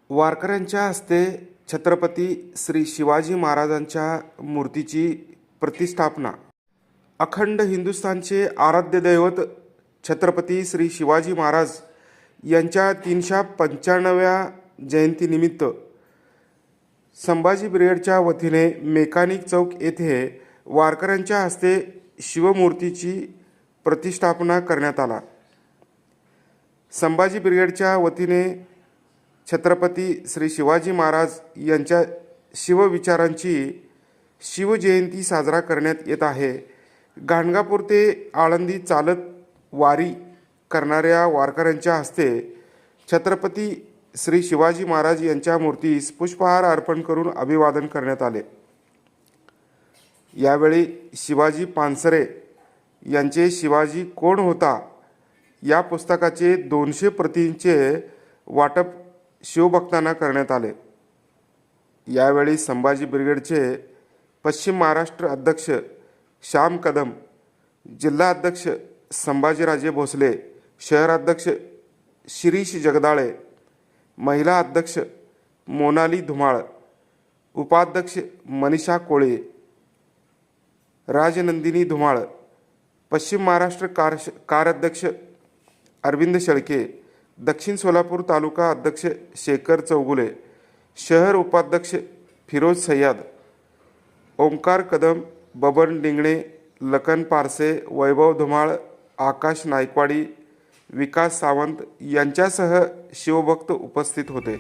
वारकऱ्यांच्या हस्ते छत्रपती श्री शिवाजी महाराजांच्या मूर्तीची प्रतिष्ठापना. अखंड हिंदुस्थानचे आराध्य दैवत छत्रपती श्री शिवाजी महाराज यांच्या 395व्या जयंतीनिमित्त संभाजी ब्रिगेडच्या वतीने मेकॅनिक चौक येथे वारकऱ्यांच्या हस्ते शिवमूर्तीची प्रतिष्ठापना करण्यात आला. संभाजी ब्रिगेडच्या वतीने छत्रपती श्री शिवाजी महाराज यांच्या शिवविचारांची शिवजयंती साजरा करण्यात येत आहे. गाणगापूर ते आळंदी चालत वारी करणाऱ्या वारकऱ्यांच्या हस्ते छत्रपती श्री शिवाजी महाराज यांच्या मूर्तीस पुष्पहार अर्पण करून अभिवादन करण्यात आले. यावेळी शिवाजी पानसरे यांचे शिवाजी कोण होता या पुस्तकाचे 200 प्रतींचे वाटप शिवभक्तांना करण्यात आले. यावेळी संभाजी ब्रिगेडचे पश्चिम महाराष्ट्र अध्यक्ष श्याम कदम, जिल्हा अध्यक्ष संभाजीराजे भोसले, शहर अध्यक्ष शिरीष जगदाळे, महिला अध्यक्ष मोनाली धुमाळ, उपाध्यक्ष मनीषा कोळे, राजनंदिनी धुमाळ, पश्चिम महाराष्ट्र कार्याध्यक्ष अरविंद शेळके, दक्षिण सोलापूर तालुका अध्यक्ष शेखर चौगुले, शहर उपाध्यक्ष फिरोज सय्यद, ओंकार कदम, बबन डिंगणे, लखन पारसे, वैभव धुमाळ, आकाश नायकवाडी, विकास सावंत यांच्यासह शिवभक्त उपस्थित होते.